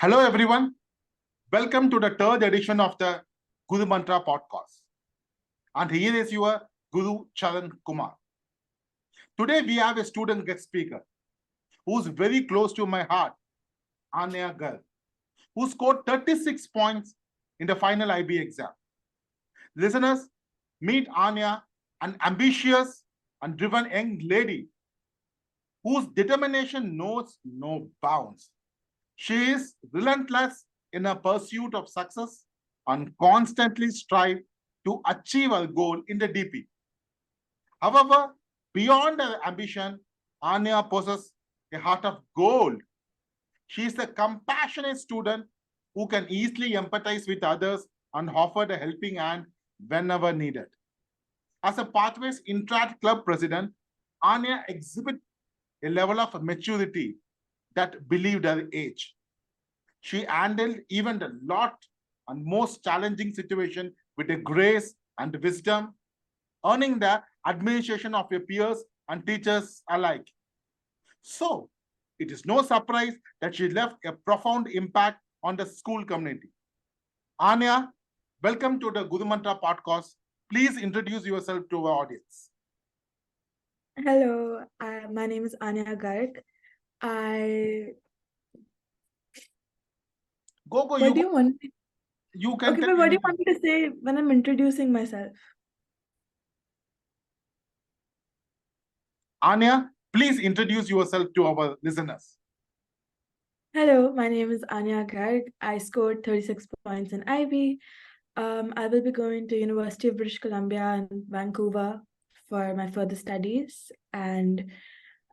Hello, everyone. Welcome to the third edition of the Guru Mantra podcast. And here is your Guru Charan Kumar. Today, we have a student guest speaker who's very close to my heart, Aanya Garg, who scored 36 points in the final IB exam. Listeners, meet Aanya, an ambitious and driven young lady whose determination knows no bounds. She is relentless in her pursuit of success and constantly strive to achieve her goal in the DP. However, beyond her ambition, Aanya possesses a heart of gold. She is a compassionate student who can easily empathize with others and offer a helping hand whenever needed. As a Pathways Interact Club president, Aanya exhibits a level of maturity that believed her age. She handled even the lot and most challenging situation with a grace and wisdom, earning the admiration of her peers and teachers alike. So, it is no surprise that she left a profound impact on the school community. Aanya, welcome to the Guru Mantra podcast. Please introduce yourself to our audience. Hello, my name is Aanya Garg. What do you want? You can Okay, but what do you want me to say when I'm introducing myself? Aanya, please introduce yourself to our listeners. Hello, my name is Aanya Garg. I scored 36 points in IB. I will be going to University of British Columbia in Vancouver for my further studies. And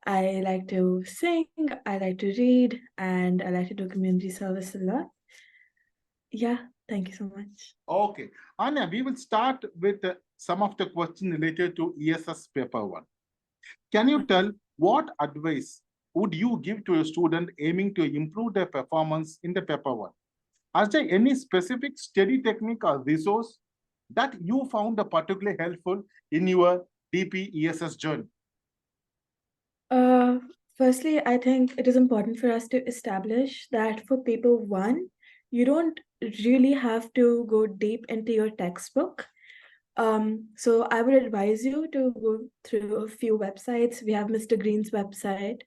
I like to sing, I like to read, and I like to do community service a lot. Yeah, thank you so much. Okay. Aanya, we will start with some of the questions related to ESS paper 1. Can you tell what advice would you give to a student aiming to improve their performance in the paper 1? Is there any specific study technique or resource that you found particularly helpful in your DP ESS journey? Firstly, I think it is important for us to establish that for paper 1, you don't really have to go deep into your textbook. So I would advise you to go through a few websites. We have Mr. Green's website.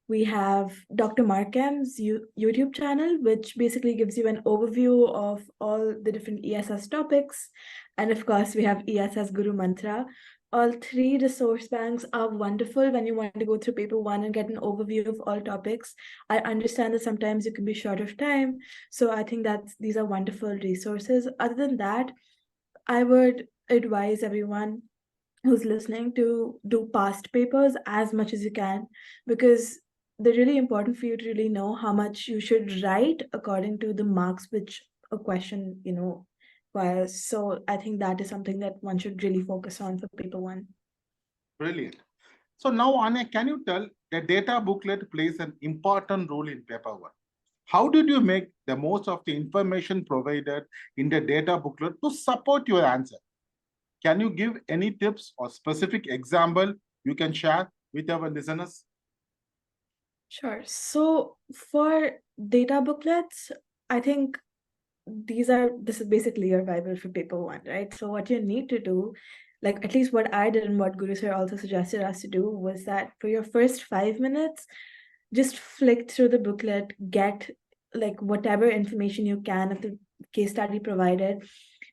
We have Dr. Markham's YouTube channel, which basically gives you an overview of all the different ESS topics. And of course, we have ESS Guru Mantra. All three resource banks are wonderful when you want to go through paper 1 and get an overview of all topics. I understand that sometimes you can be short of time. So I think that these are wonderful resources. Other than that, I would advise everyone who's listening to do past papers as much as you can, because they're really important for you to really know how much you should write according to the marks which a question, requires. So I think that is something that one should really focus on for paper 1. Brilliant. So now, Aanya, can you tell the data booklet plays an important role in paper 1? How did you make the most of the information provided in the data booklet to support your answer? Can you give any tips or specific example you can share with our listeners? Sure. So for data booklets, I think this is basically your Bible for paper 1, right? So what you need to do, like at least what I did and what Guru Sir also suggested us to do, was that for your first 5 minutes, just flick through the booklet, get like whatever information you can of the case study provided,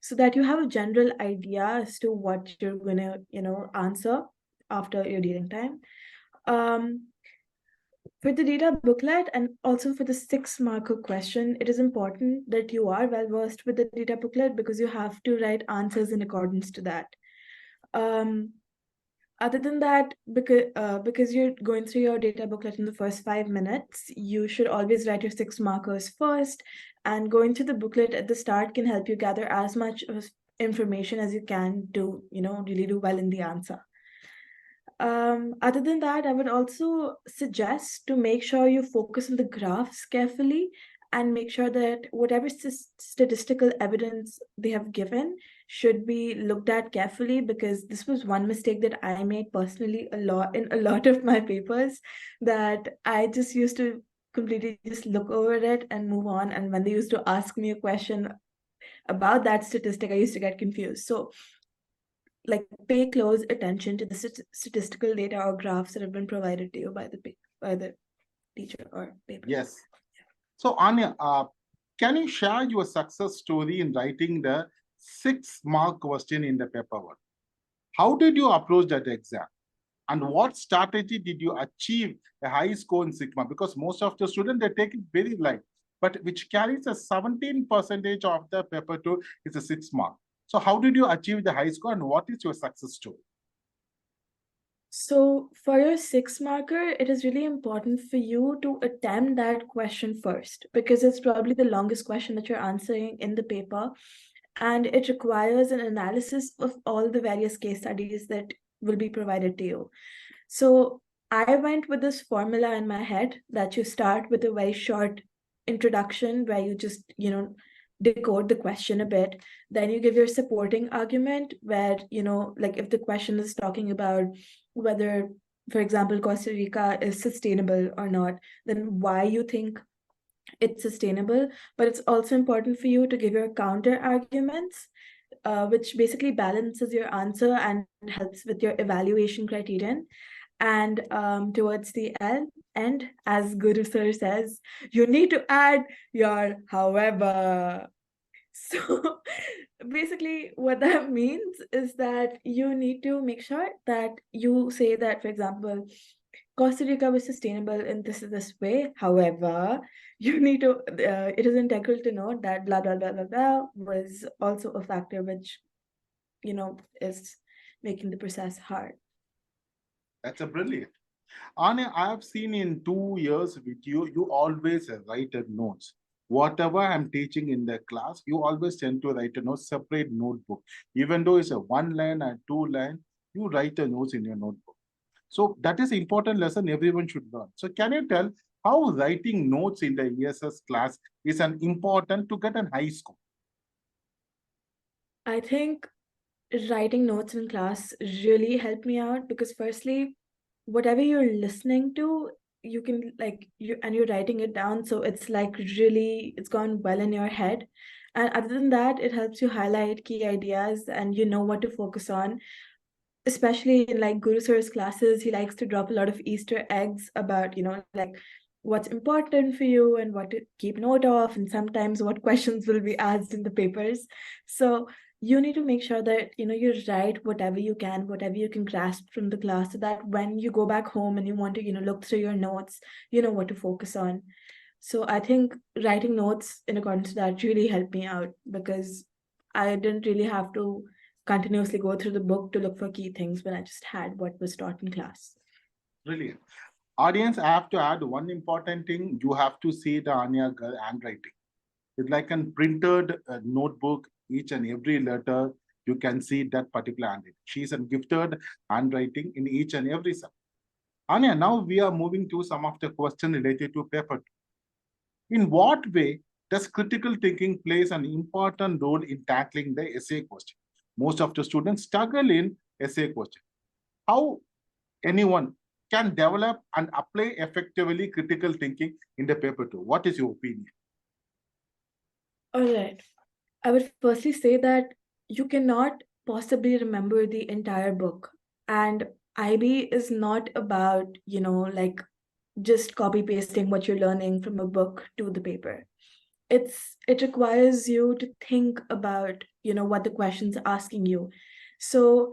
so that you have a general idea as to what you're going to, answer after your reading time. For the data booklet and also for the 6-marker question, it is important that you are well versed with the data booklet because you have to write answers in accordance to that. Other than that, because you're going through your data booklet in the first 5 minutes, you should always write your 6 markers first, and going through the booklet at the start can help you gather as much information as you can to, really do well in the answer. Other than that, I would also suggest to make sure you focus on the graphs carefully and make sure that whatever statistical evidence they have given should be looked at carefully, because this was one mistake that I made personally in a lot of my papers, that I just used to completely just look over it and move on. And when they used to ask me a question about that statistic, I used to get confused. So, like, pay close attention to the statistical data or graphs that have been provided to you by the teacher or paper. Yes. So, Anya, can you share your success story in writing the 6-mark question in the paper one? How did you approach that exam? And what strategy did you achieve a high score in Sigma? Because most of the students, they take it very light, but which carries a 17% of the paper two is a 6-mark. So how did you achieve the high score and what is your success story? So for your 6 marker, it is really important for you to attempt that question first, because it's probably the longest question that you're answering in the paper. And it requires an analysis of all the various case studies that will be provided to you. So I went with this formula in my head that you start with a very short introduction where you just, decode the question a bit. Then you give your supporting argument where, like if the question is talking about whether, for example, Costa Rica is sustainable or not, then why you think it's sustainable. But it's also important for you to give your counter arguments, which basically balances your answer and helps with your evaluation criterion. And towards the end, as Guru Sir says, you need to add your however. So basically, what that means is that you need to make sure that you say that, for example, Costa Rica was sustainable in this way. However, you need to, it is integral to note that blah, blah, blah, blah, blah was also a factor which, is making the process hard. That's a brilliant. Anya, I have seen in 2 years with you, you always write a notes. Whatever I'm teaching in the class, you always tend to write a note, separate notebook. Even though it's a 1 line and 2 line, you write a notes in your notebook. So that is important lesson everyone should learn. So can you tell how writing notes in the ESS class is an important to get an high score? I think writing notes in class really helped me out because firstly, whatever you're listening to, you can you're writing it down, so it's like really it's gone well in your head. And other than that, it helps you highlight key ideas and you know what to focus on, especially in like Guru Sir's classes. He likes to drop a lot of Easter eggs about, like what's important for you and what to keep note of, and sometimes what questions will be asked in the papers. So you need to make sure that, you write whatever you can grasp from the class, so that when you go back home and you want to, look through your notes, you know what to focus on. So I think writing notes in accordance to that really helped me out because I didn't really have to continuously go through the book to look for key things when I just had what was taught in class. Brilliant. Audience, I have to add one important thing. You have to see the Anya Garg handwriting. It's like a printed notebook, each and every letter, you can see that particular handwriting. She's a gifted handwriting in each and every subject. Anya, now we are moving to some of the questions related to paper two. In what way does critical thinking plays an important role in tackling the essay question? Most of the students struggle in essay question. How anyone can develop and apply effectively critical thinking in the paper two? What is your opinion? All right. I would firstly say that you cannot possibly remember the entire book. And IB is not about, like just copy pasting what you're learning from a book to the paper. It requires you to think about, what the question's asking you. So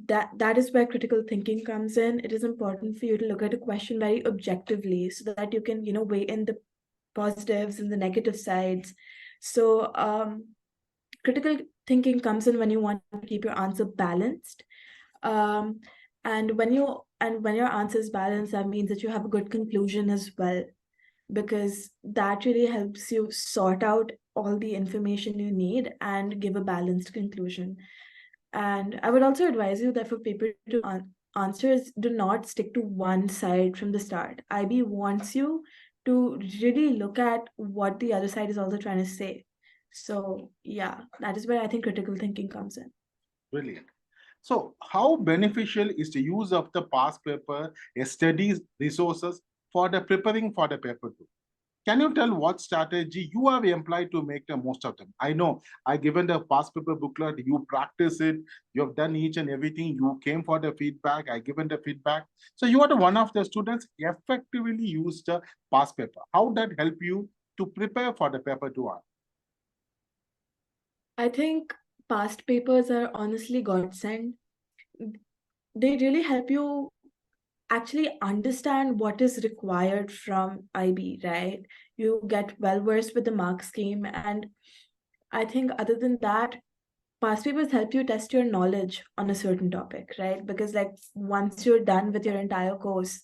that is where critical thinking comes in. It is important for you to look at a question very objectively so that you can, weigh in the positives and the negative sides. So critical thinking comes in when you want to keep your answer balanced. Um, and when your answer is balanced, that means that you have a good conclusion as well, because that really helps you sort out all the information you need and give a balanced conclusion. And I would also advise you that for paper two answers, do not stick to one side from the start. IB wants you to really look at what the other side is also trying to say. So yeah, that is where I think critical thinking comes in. Brilliant. So how beneficial is the use of the past paper, studies, resources for the preparing for the paper two. Can you tell what strategy you have employed to make the most of them? I know I given the past paper booklet, you practice it, you have done each and everything, you came for the feedback, I given the feedback. So you are the one of the students effectively used the past paper. How that help you to prepare for the paper two? I think past papers are honestly godsend. They really help you actually understand what is required from IB, right? You get well versed with the mark scheme. And I think other than that, past papers help you test your knowledge on a certain topic, right? Because like once you're done with your entire course,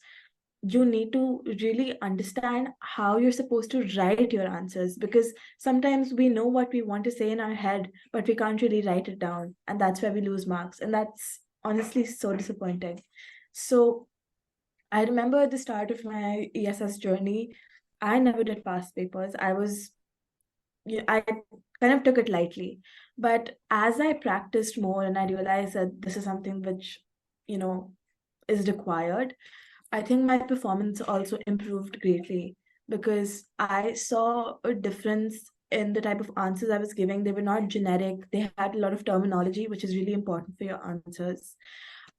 you need to really understand how you're supposed to write your answers, because sometimes we know what we want to say in our head, but we can't really write it down. And that's where we lose marks. And that's honestly so disappointing. So I remember at the start of my ESS journey, I never did past papers. I kind of took it lightly. But as I practiced more and I realized that this is something which, you know, is required, I think my performance also improved greatly because I saw a difference in the type of answers I was giving. They were not generic, they had a lot of terminology, which is really important for your answers.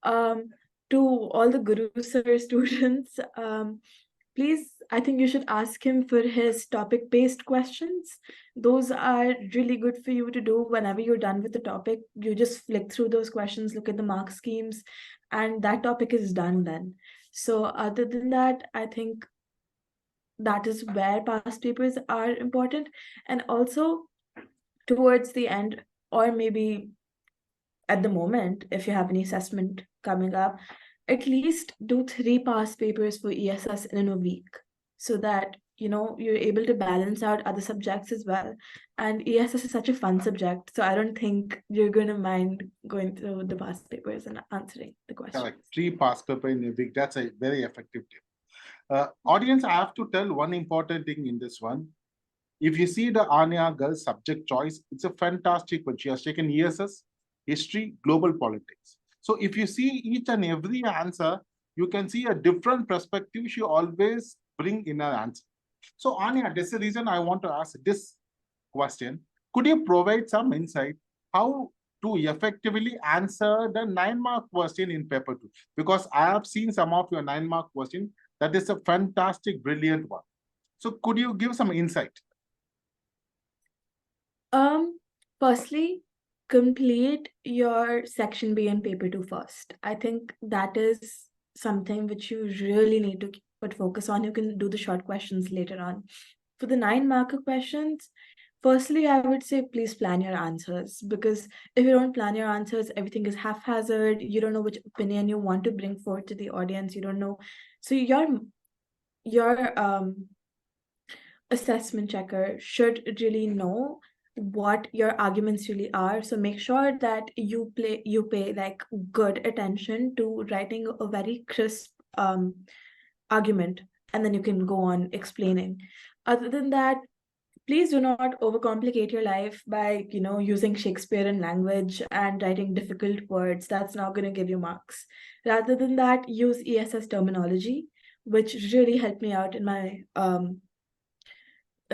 Um, to all the Guru Sir students, please, I think you should ask him for his topic based questions. Those are really good for you to do whenever you're done with the topic. You just flick through those questions, look at the mark schemes, and that topic is done then. So, other than that, I think that is where past papers are important. And also, towards the end, or maybe at the moment, if you have any assessment coming up, at least do 3 past papers for ESS in a week so that you're able to balance out other subjects as well. And ESS is such a fun subject, so I don't think you're going to mind going through the past papers and answering the questions. Correct. 3 past paper in a week. That's a very effective tip. Audience, I have to tell one important thing in this one. If you see the Aanya Garg subject choice, it's a fantastic one. She has taken ESS, history, global politics. So if you see each and every answer, you can see a different perspective she always bring in her answer. So Anya, that's the reason I want to ask this question. Could you provide some insight how to effectively answer the 9 mark question in paper two? Because I have seen some of your 9 mark question. That is a fantastic, brilliant one. So could you give some insight? Firstly, complete your section B and paper 2 first. I think that is something which you really need to put focus on. You can do the short questions later on. For the 9 marker questions, firstly, I would say please plan your answers, because if you don't plan your answers, everything is haphazard. You don't know which opinion you want to bring forward to the audience. You don't know. So your assessment checker should really know what your arguments really are. So make sure that you pay like good attention to writing a very crisp argument, and then you can go on explaining. Other than that, please do not overcomplicate your life by using Shakespearean language and writing difficult words. That's not going to give you marks. Rather than that, use ESS terminology, which really helped me out in my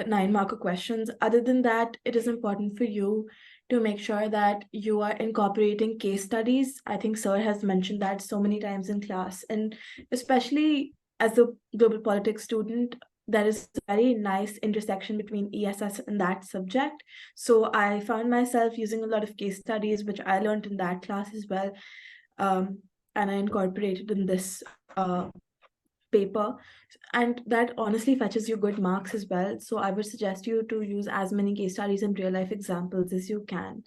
9 marker questions. Other than that, it is important for you to make sure that you are incorporating case studies. I think Sir has mentioned that so many times in class, and especially as a global politics student, there is a very nice intersection between ESS and that subject. So I found myself using a lot of case studies, which I learned in that class as well, and I incorporated in this paper, and that honestly fetches you good marks as well. So I would suggest you to use as many case studies and real life examples as you can.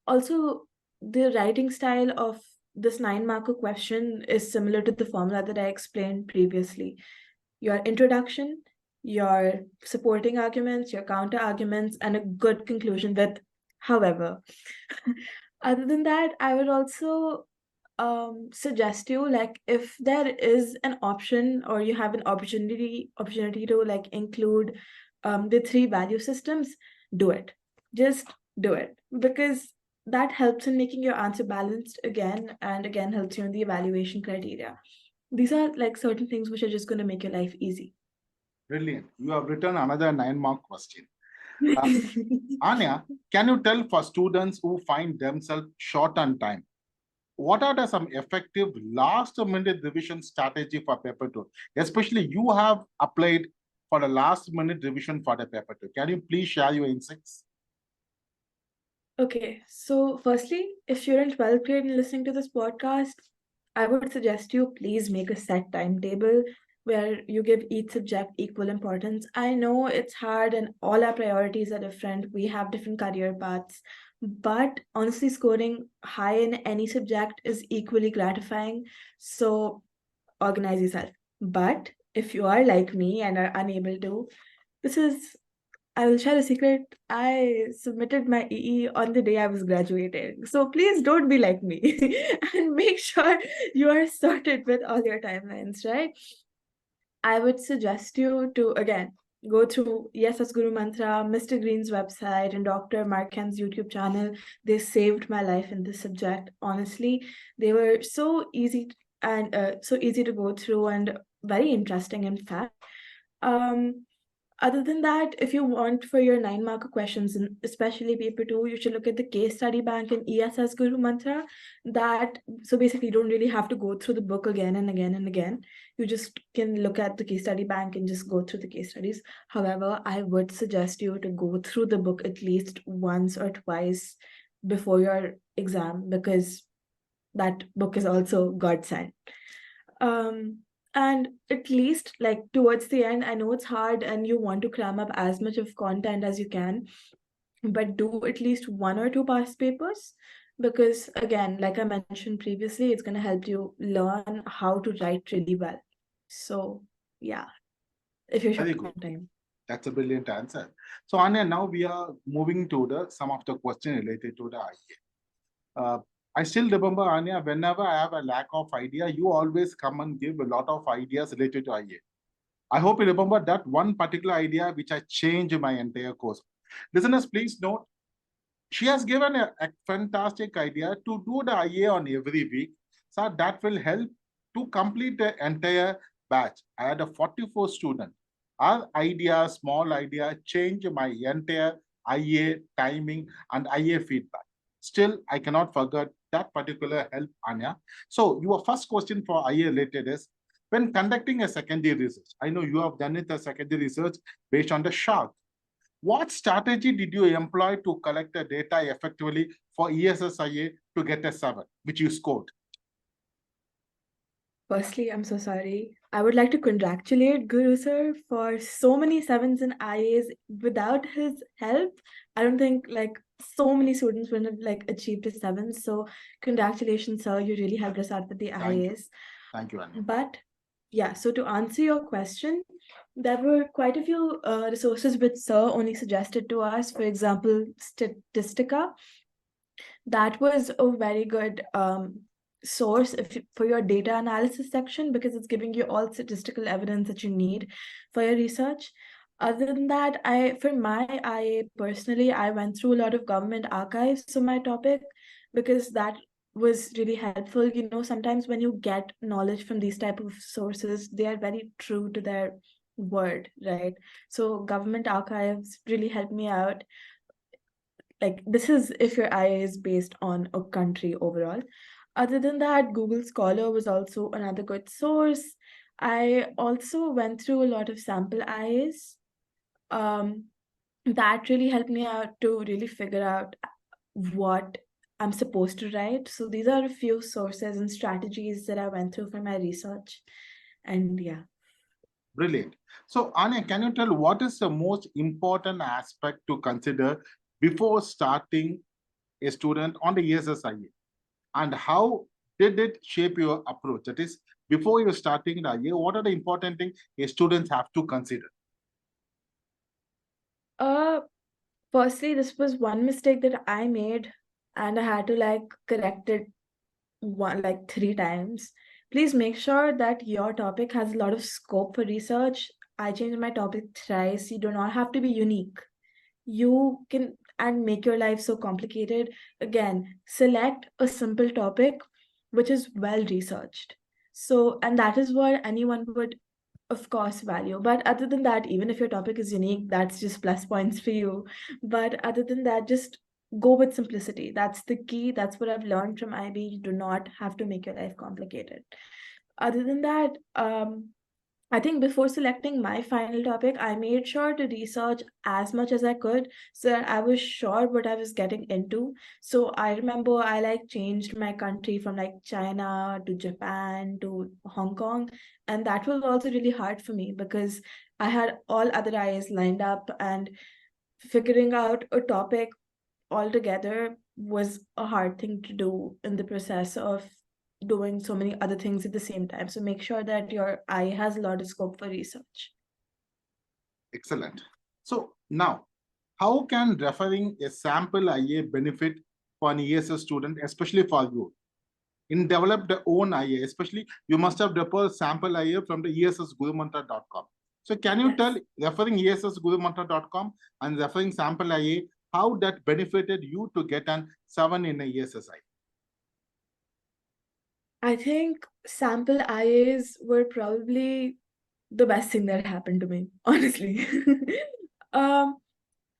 Also, the writing style of this 9 marker question is similar to the formula that I explained previously. Your introduction, your supporting arguments, your counter arguments, and a good conclusion with however. Other than that, I would also suggest you, like, if there is an option or you have an opportunity to like include the 3 value systems, do it. Just do it, because that helps in making your answer balanced again, and again helps you in the evaluation criteria. these are like certain things which are just going to make your life easy. Brilliant. You have written another 9-mark question. Anya, can you tell for students who find themselves short on time, what are some effective last-minute revision strategy for paper two? Especially you have applied for the last-minute revision for the paper two. Can you please share your insights? Okay, so firstly, if you're in 12th grade and listening to this podcast, I would suggest you please make a set timetable where you give each subject equal importance. I know it's hard and all our priorities are different. We have different career paths, but honestly, scoring high in any subject is equally gratifying. So organize yourself. But if you are like me and are unable to, this is I will share a secret. I submitted my EE on the day I was graduating. So please don't be like me and make sure you are sorted with all your timelines, right? I would suggest you to, again, go through ESS Guru Mantra, Mr. Green's website, and Dr. Markham's YouTube channel. They saved my life in this subject. Honestly, they were so easy and so easy to go through and very interesting, in fact. Um, Other than that, if you want for your 9-marker questions, and especially paper two, you should look at the case study bank in ESS Guru Mantra. That so basically you don't really have to go through the book again and again and again. You just can look at the case study bank and just go through the case studies. However, I would suggest you to go through the book at least once or twice before your exam, because that book is also godsend. And at least like towards the end, I know it's hard and you want to cram up as much of content as you can, but do at least 1 or 2 past papers, because again, like I mentioned previously, it's going to help you learn how to write really well. So yeah, if you're Very short good. on time. That's a brilliant answer. So Anya, now we are moving to some of the questions related to the IA. I still remember, Anya, whenever I have a lack of idea, you always come and give a lot of ideas related to IA. I hope you remember that one particular idea which I changed my entire course. Listeners, please note, she has given a fantastic idea to do the IA on every week. So that will help to complete the entire batch. I had a 44 student. Our idea, small idea, change my entire IA timing and IA feedback. Still, I cannot forget that particular help, Anya. So your first question for IA related is, when conducting a secondary research, I know you have done it a secondary research based on the shark. What strategy did you employ to collect the data effectively for ESSIA to get a 7, which you scored? Firstly, I'm so sorry. I would like to congratulate Guru sir for so many sevens and IAs. Without his help, I don't think like so many students would have like achieved a 7. So congratulations, sir. You really helped us out with the Thank you. IAs. Thank you, Anya. But yeah, so to answer your question, there were quite a few resources which sir only suggested to us. For example, Statistica. That was a very good source for your data analysis section, because it's giving you all statistical evidence that you need for your research. Other than that, for my IA personally, I went through a lot of government archives for my topic, because that was really helpful. You know, sometimes when you get knowledge from these type of sources, they are very true to their word, right? So government archives really helped me out. Like, this is if your IA is based on a country overall. Other than that, Google Scholar was also another good source. I also went through a lot of sample IAs. That really helped me out to really figure out what I'm supposed to write. So these are a few sources and strategies that I went through for my research. And yeah. Brilliant. So, Anya, can you tell what is the most important aspect to consider before starting a student on the ESSIA? And how did it shape your approach? That is, before you're starting the IA, what are the important things a students have to consider? Uh Firstly, this was one mistake that I made, and I had to like correct it 3 times. Please make sure that your topic has a lot of scope for research. I changed my topic thrice. You do not have to be unique. You can and make your life so complicated. Again, select a simple topic which is well researched. So, and that is what anyone would, of course, value. But other than that, even if your topic is unique, that's just plus points for you. But other than that, just go with simplicity. That's the key. That's what I've learned from IB. You do not have to make your life complicated. Other than that, I think before selecting my final topic, I made sure to research as much as I could so that I was sure what I was getting into. So I remember I like changed my country from like China to Japan to Hong Kong. And that was also really hard for me because I had all other eyes lined up, and figuring out a topic altogether was a hard thing to do in the process of doing so many other things at the same time. So make sure that your eye has a lot of scope for research. Excellent. So now, how can referring a sample IA benefit for an ESS student, especially for you? In develop the own IA, especially you must have developed sample IA from the ESSgurumantra.com. So can you tell, referring ESSgurumantra.com and referring sample IA, how that benefited you to get an 7 in a ESS IA? I think sample IAs were probably the best thing that happened to me, honestly. um,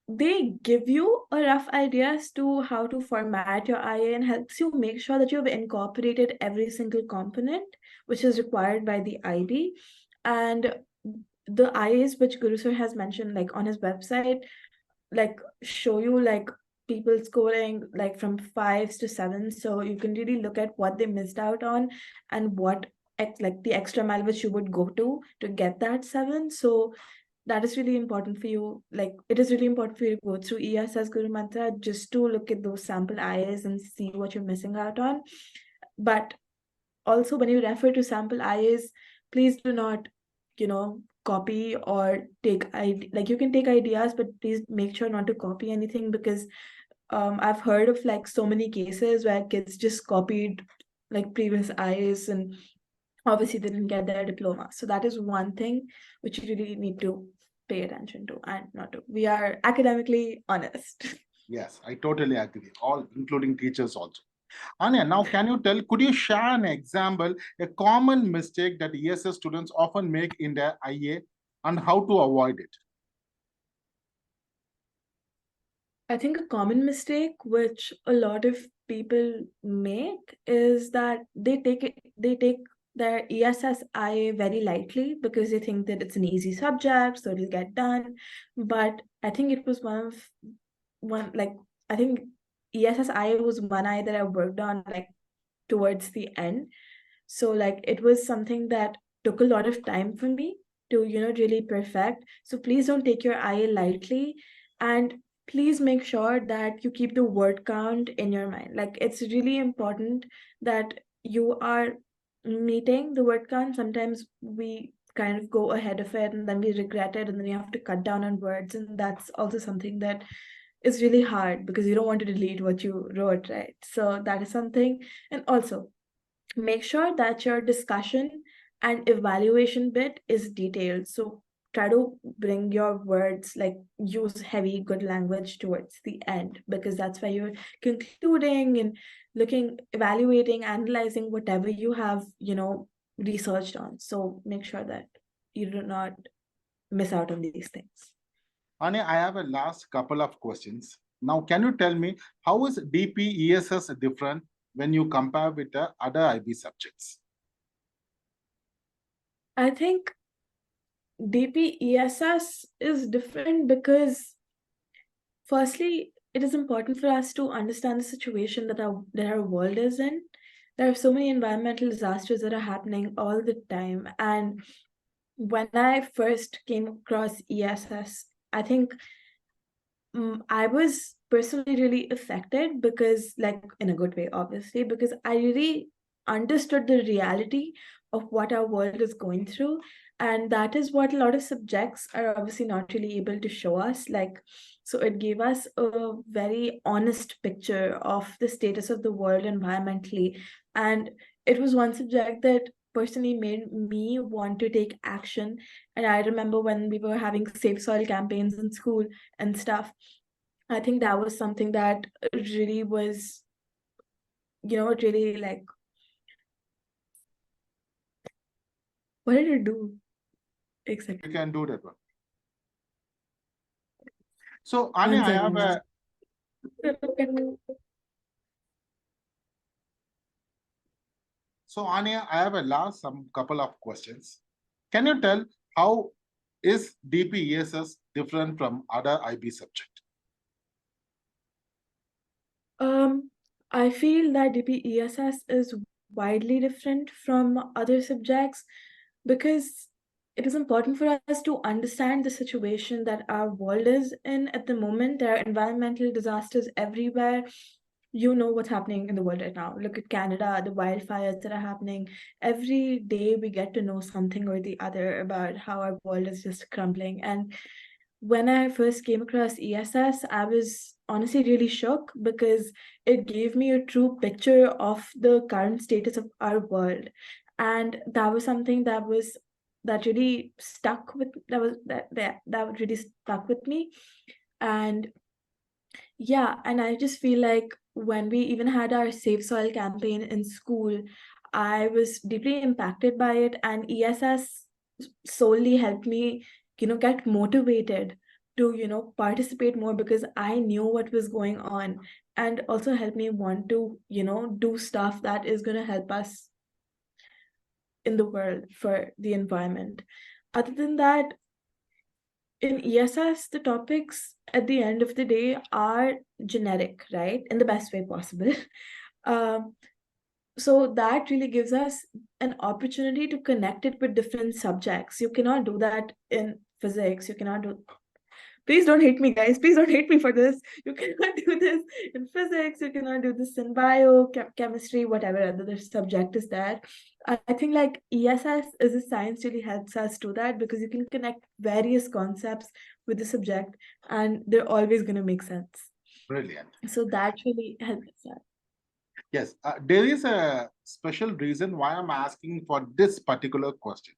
they give you a rough idea as to how to format your IA and helps you make sure that you've incorporated every single component which is required by the IB. And the IAs which Guru Sir has mentioned, like on his website, like show you like people scoring like from 5s to 7s, so you can really look at what they missed out on and what like the extra mile which you would go to get that 7. So that is really important for you. Like it is really important for you to go through ESS Guru Mantra just to look at those sample IAs and see what you're missing out on. But also when you refer to sample IAs, please do not, copy or take like you can take ideas, but please make sure not to copy anything, because I've heard of like so many cases where kids just copied like previous IAs and obviously they didn't get their diploma. So that is one thing which you really need to pay attention to and not to. We are academically honest. Yes, I totally agree. All, including teachers also. Anya, now can you tell, could you share an example, a common mistake that ESS students often make in their IA and how to avoid it? I think a common mistake which a lot of people make is that they take their ESS IA very lightly because they think that it's an easy subject, so it'll get done. But I think it was one like I think ESS IA was one eye that I worked on like towards the end. So like it was something that took a lot of time for me to, really perfect. So please don't take your IA lightly, and please make sure that you keep the word count in your mind. Like it's really important that you are meeting the word count. Sometimes we kind of go ahead of it and then we regret it and then you have to cut down on words, and that's also something that is really hard because you don't want to delete what you wrote, right? So that is something. And also make sure that your discussion and evaluation bit is detailed. So try to bring your words, like use heavy good language towards the end, because that's where you're concluding and looking, evaluating, analyzing whatever you have, researched on. So make sure that you do not miss out on these things. Anya, I have a last couple of questions. Now, can you tell me how is DP ESS different when you compare with the other IB subjects? I think DP ESS is different because firstly, it is important for us to understand the situation that our world is in. There are so many environmental disasters that are happening all the time. And when I first came across ESS, I think I was personally really affected because, like, in a good way, obviously, because I really understood the reality of what our world is going through. And that is what a lot of subjects are obviously not really able to show us. Like, so it gave us a very honest picture of the status of the world environmentally. And it was one subject that personally made me want to take action. And I remember when we were having safe soil campaigns in school and stuff, I think that was something that really was, really like What did you do exactly? You can do that one. So, One Anya, I have second. a some couple of questions. Can you tell how is DPESS different from other IB subject? I feel that DPESS is widely different from other subjects because it is important for us to understand the situation that our world is in at the moment. There are environmental disasters everywhere. You know what's happening in the world right now. Look at Canada, the wildfires that are happening. Every day we get to know something or the other about how our world is just crumbling. And when I first came across ESS, I was honestly really shocked because it gave me a true picture of the current status of our world. And that was something that really stuck with that really stuck with me. And yeah, and I just feel like when we even had our Safe Soil campaign in school, I was deeply impacted by it, and ESS solely helped me, get motivated to, participate more because I knew what was going on, and also helped me want to, do stuff that is going to help us in the world for the environment. Other than that, in ESS, the topics at the end of the day are generic, right? In the best way possible. Um, so that really gives us an opportunity to connect it with different subjects. You cannot do that in physics. You cannot do. Please don't hate me, guys. Please don't hate me for this. You cannot do this in physics. You cannot do this in bio, chemistry, whatever other subject is there. I think like ESS as a science really helps us do that because you can connect various concepts with the subject and they're always going to make sense. Brilliant. So that really helps us. Yes, there is a special reason why I'm asking for this particular question.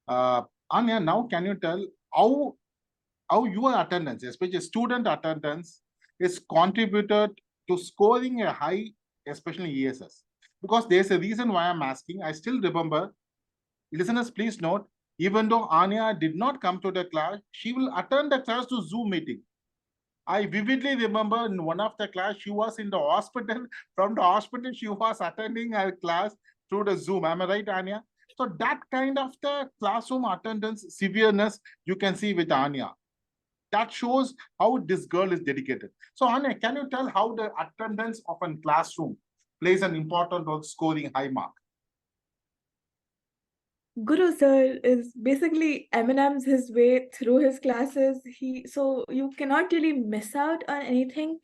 Anya, now can you tell how your attendance, especially student attendance, is contributed to scoring a high, especially ESS? Because there's a reason why I'm asking. I still remember, listeners, please note, even though Anya did not come to the class, she will attend the class to Zoom meeting. I vividly remember in one of the class, she was in the hospital. From the hospital, she was attending her class through the Zoom. Am I right, Anya? So that kind of the classroom attendance severeness you can see with Anya. That shows how this girl is dedicated. So Anya, can you tell how the attendance of a classroom plays an important role scoring high mark? Guru sir is basically Eminem's his way through his classes. So you cannot really miss out on anything.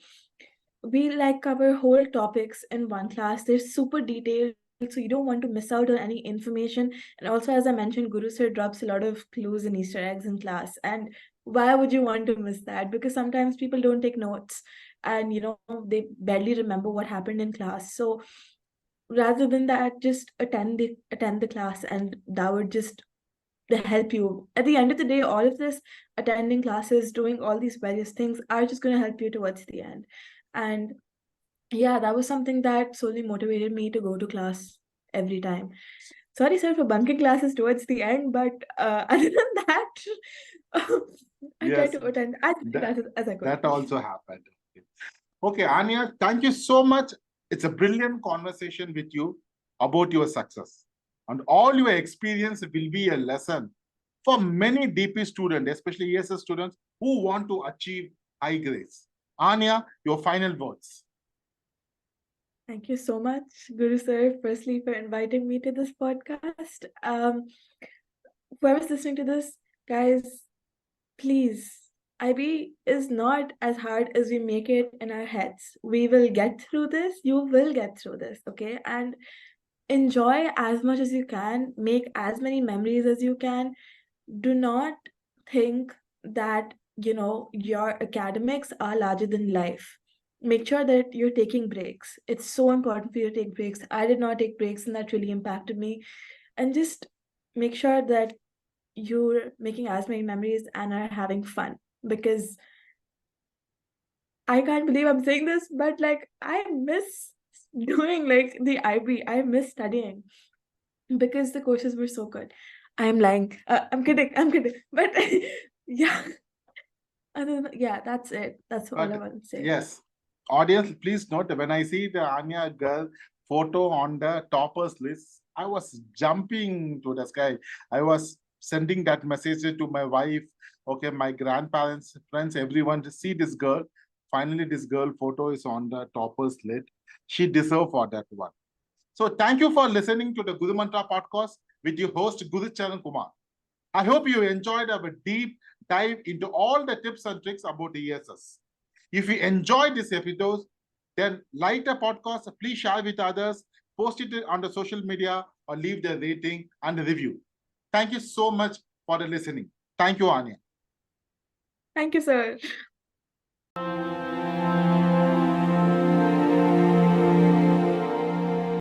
We like cover whole topics in one class. They're super detailed, so you don't want to miss out on any information. And also, as I mentioned, Guru sir drops a lot of clues and Easter eggs in class. And why would you want to miss that? Because sometimes people don't take notes and they barely remember what happened in class. So rather than that, just attend the class and that would just help you. At the end of the day, all of this attending classes, doing all these various things are just going to help you towards the end. And yeah, that was something that solely motivated me to go to class every time. Sorry, sir, for bunking classes towards the end, but other than that, I try Yes, to attend as many that, classes as I could. that also happened. Okay, Anya, thank you so much. It's a brilliant conversation with you about your success. And all your experience will be a lesson for many DP students, especially ESS students who want to achieve high grades. Anya, your final words. Thank you so much, Guru sir, firstly for inviting me to this podcast. Whoever's listening to this, guys, please, IB is not as hard as we make it in our heads. We will get through this. You will get through this, okay? And enjoy as much as you can, make as many memories as you can. Do not think that, your academics are larger than life. Make sure that you're taking breaks. It's so important for you to take breaks. I did not take breaks, and that really impacted me. And just make sure that you're making as many memories and are having fun because I can't believe I'm saying this, but like I miss doing like the IB. I miss studying. because the courses were so good. I'm lying. I'm kidding. But yeah, yeah, that's it. That's all I But want to say. yes, audience, please note when I see the Anya Garg photo on the toppers list, I was jumping to the sky. I was sending that message to my wife, okay, my grandparents, friends, everyone to see this girl. Finally, this girl photo is on the toppers list. She deserves for that one. So thank you for listening to the Guru Mantra podcast with your host Guru Charan Kumar. I hope you enjoyed our deep dive into all the tips and tricks about ESS. If you enjoyed this episode, then like the podcast, please share with others, post it on the social media, or leave the rating and the review. Thank you so much for the listening. Thank you, Anya. Thank you, sir.